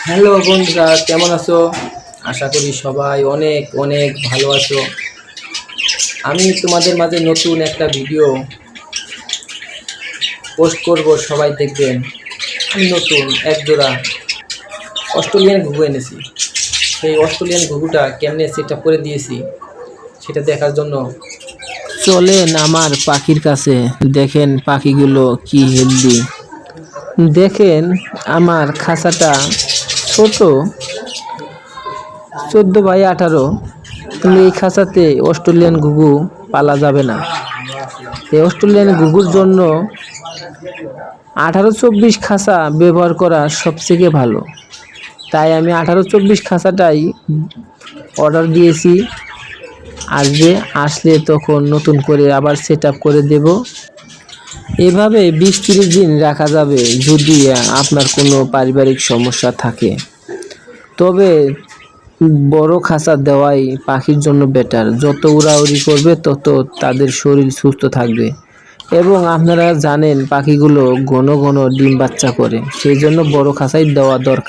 Hello বন্ধুরা, কেমন আছো? আশা করি সবাই অনেক অনেক ভালো আছো। আমি তোমাদের মাঝে নতুন একটা ভিডিও পোস্ট করব, সবাই দেখবেন। আমি নতুন এক জোড়া অস্ট্রেলিয়ান ঘুঘু এনেছি। সেই অস্ট্রেলিয়ান ঘুঘুটা কেমনে সেট আপ করে দিয়েছি সেটা দেখার জন্য চলেন আমার পাখির কাছে। দেখেন পাখিগুলো কি হেলদি। দেখেন আমার খাঁচাটা ছোট, 14x18, কিন্তু এই খাঁচাতে অস্ট্রেলিয়ান ঘুঘু পালা যাবে না। এই অস্ট্রেলিয়ান ঘুঘুর জন্য 18-24 খাঁচা ব্যবহার করা সবথেকে ভালো। তাই আমি 18-24 খাঁচাটাই অর্ডার দিয়েছি। আসলে তখন নতুন করে আবার সেট আপ করে দেব। এভাবে 20-30 দিন রাখা যাবে যদি আপনার কোনো পারিবারিক সমস্যা থাকে। তবে বড় খাঁচা দেওয়াই পাখির জন্য বেটার। যত উড়াউড়ি করবে তত তাদের শরীর সুস্থ থাকবে। এবং আপনারা জানেন পাখিগুলো ঘন ঘন ডিম বাচ্চা করে, সেই জন্য বড় খাঁচাই দেওয়া দরকার।